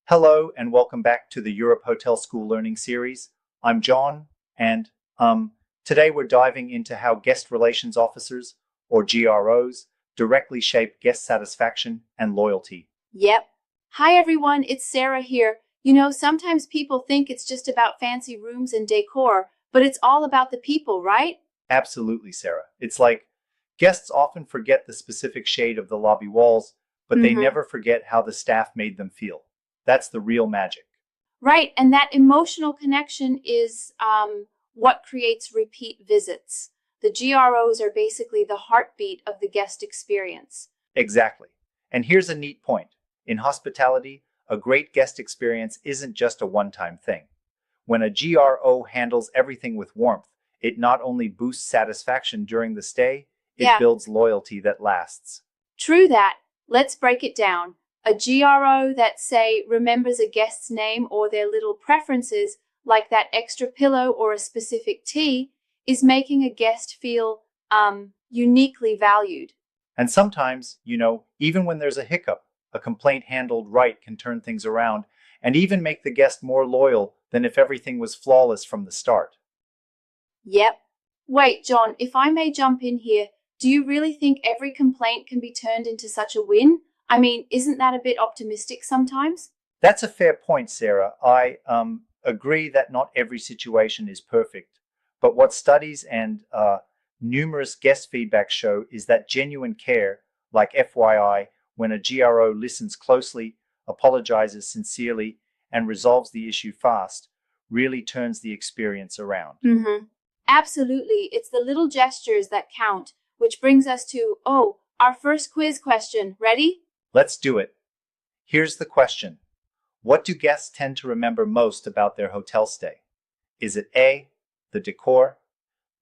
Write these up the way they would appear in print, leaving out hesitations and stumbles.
Hello and welcome back to the Europe Hotel School Learning Series. I'm John, and today we're diving into how guest relations officers, or GROs, directly shape guest satisfaction and loyalty. Yep. Hi everyone, it's Sarah here. Sometimes people think it's just about fancy rooms and decor, but it's all about the people, right? Absolutely, Sarah. It's like guests often forget the specific shade of the lobby walls, but they Mm-hmm. never forget how the staff made them feel. That's the real magic. Right, and that emotional connection is what creates repeat visits. The GROs are basically the heartbeat of the guest experience. Exactly. And here's a neat point. In hospitality, a great guest experience isn't just a one-time thing. When a GRO handles everything with warmth, it not only boosts satisfaction during the stay, it Yeah, builds loyalty that lasts. true that. Let's break it down. A GRO that, say, remembers a guest's name or their little preferences, like that extra pillow or a specific tea, is making a guest feel uniquely valued. And sometimes, even when there's a hiccup, a complaint handled right can turn things around and even make the guest more loyal than if everything was flawless from the start. Yep. Wait, John, if I may jump in here, do you really think every complaint can be turned into such a win? I mean, isn't that a bit optimistic sometimes? That's a fair point, Sarah. I agree that not every situation is perfect, but what studies and numerous guest feedback show is that genuine care, like FYI, when a GRO listens closely, apologizes sincerely, and resolves the issue fast, really turns the experience around. Mm-hmm. Absolutely. It's the little gestures that count, which brings us to, our first quiz question. Ready? Let's do it. Here's the question. What do guests tend to remember most about their hotel stay? Is it A, the decor,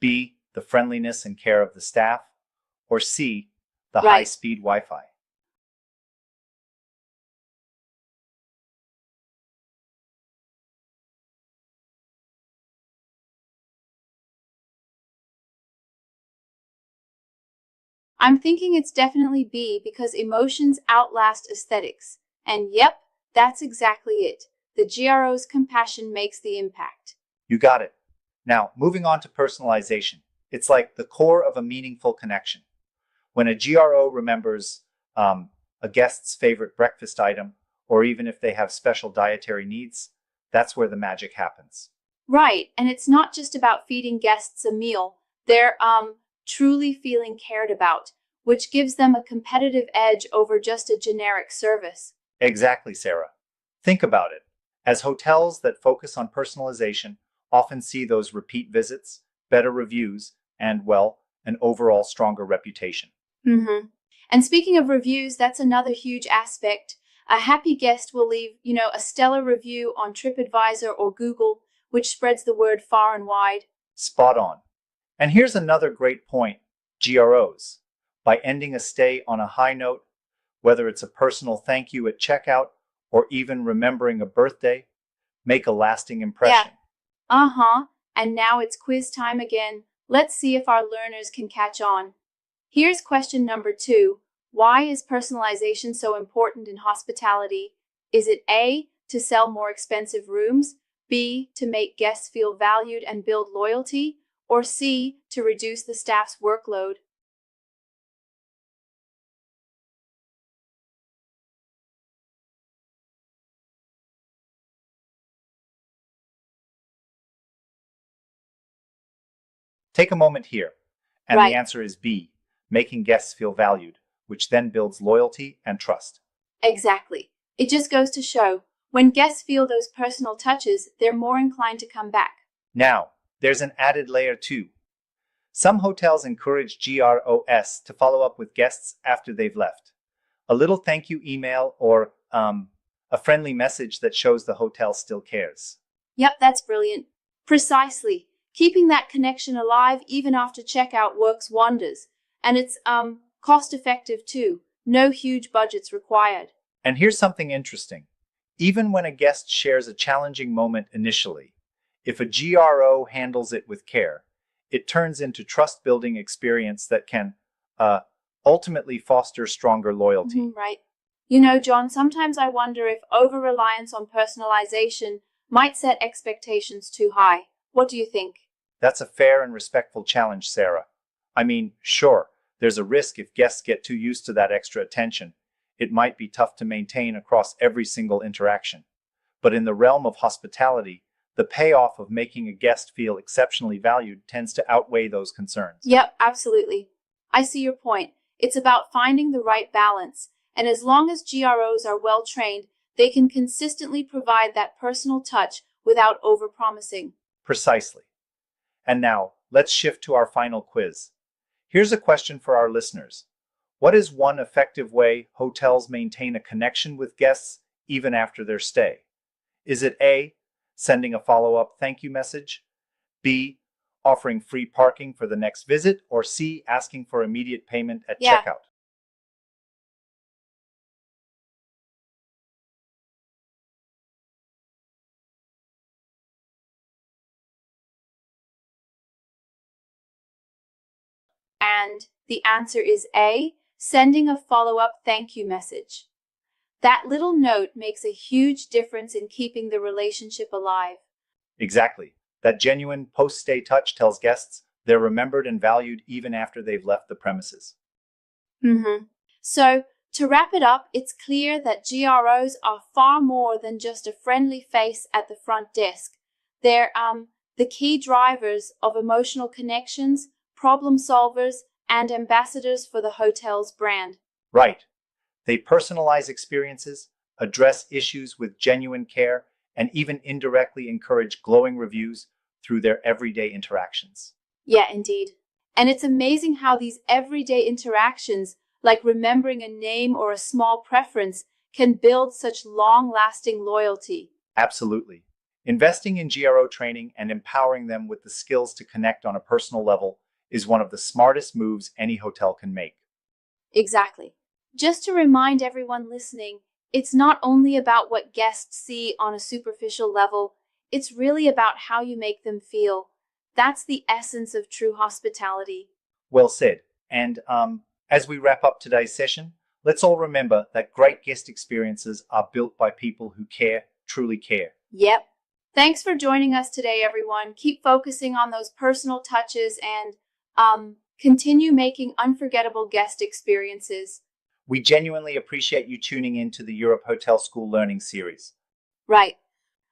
B, the friendliness and care of the staff, or C, the Right. high-speed Wi-Fi? I'm thinking it's definitely B because emotions outlast aesthetics. And yep, that's exactly it. The GRO's compassion makes the impact. You got it. Now, moving on to personalization. It's like the core of a meaningful connection. When a GRO remembers a guest's favorite breakfast item, or even if they have special dietary needs, that's where the magic happens. Right, and it's not just about feeding guests a meal. They're truly feeling cared about, which gives them a competitive edge over just a generic service. Exactly, Sarah. Think about it. As hotels that focus on personalization often see those repeat visits, better reviews, and, well, an overall stronger reputation. Mm-hmm. And speaking of reviews, that's another huge aspect. A happy guest will leave, a stellar review on TripAdvisor or Google, which spreads the word far and wide. Spot on. And here's another great point, GROs. By ending a stay on a high note, whether it's a personal thank you at checkout or even remembering a birthday, make a lasting Yeah. impression. Uh-huh. And now it's quiz time again. Let's see if our learners can catch on. Here's question number 2. Why is personalization so important in hospitality? Is it A, to sell more expensive rooms, B, to make guests feel valued and build loyalty, or C, to reduce the staff's workload? Take a moment here, and the Right. answer is B, making guests feel valued, which then builds loyalty and trust. Exactly. It just goes to show when guests feel those personal touches, they're more inclined to come back. Now, there's an added layer too. Some hotels encourage GROS to follow up with guests after they've left. A little thank you email or a friendly message that shows the hotel still cares. Yep, that's brilliant. Precisely. Keeping that connection alive even after checkout works wonders. And it's cost effective too. No huge budgets required. And here's something interesting. Even when a guest shares a challenging moment initially, if a GRO handles it with care, it turns into trust-building experience that can uh, ultimately foster stronger loyalty. Right. You know, John, sometimes I wonder if over-reliance on personalization might set expectations too high. What do you think? That's a fair and respectful challenge, Sarah. I mean, sure, there's a risk if guests get too used to that extra attention. It might be tough to maintain across every single interaction. But in the realm of hospitality, the payoff of making a guest feel exceptionally valued tends to outweigh those concerns. Yep, absolutely. I see your point. It's about finding the right balance, and as long as GROs are well trained, they can consistently provide that personal touch without overpromising. Precisely. And now, let's shift to our final quiz. Here's a question for our listeners. What is one effective way hotels maintain a connection with guests even after their stay? Is it A, sending a follow-up thank you message, B, offering free parking for the next visit, or C, asking for immediate payment at Yeah. checkout? And the answer is A, sending a follow-up thank you message. That little note makes a huge difference in keeping the relationship alive. Exactly. That genuine post-stay touch tells guests they're remembered and valued even after they've left the premises. So, to wrap it up, it's clear that GROs are far more than just a friendly face at the front desk. They're the key drivers of emotional connections, problem solvers, and ambassadors for the hotel's brand. Right. They personalize experiences, address issues with genuine care, and even indirectly encourage glowing reviews through their everyday interactions. Yeah, indeed. And it's amazing how these everyday interactions, like remembering a name or a small preference, can build such long-lasting loyalty. Absolutely. Investing in GRO training and empowering them with the skills to connect on a personal level is one of the smartest moves any hotel can make. Exactly. Just to remind everyone listening, it's not only about what guests see on a superficial level, it's really about how you make them feel. That's the essence of true hospitality. Well said. And as we wrap up today's session, let's all remember that great guest experiences are built by people who care, truly care. Yep. Thanks for joining us today, everyone. Keep focusing on those personal touches and continue making unforgettable guest experiences. We genuinely appreciate you tuning in to the Europe Hotel School Learning Series. Right.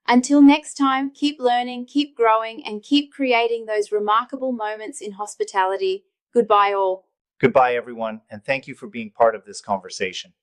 Until next time, keep learning, keep growing, and keep creating those remarkable moments in hospitality. Goodbye, all. Goodbye, everyone, and thank you for being part of this conversation.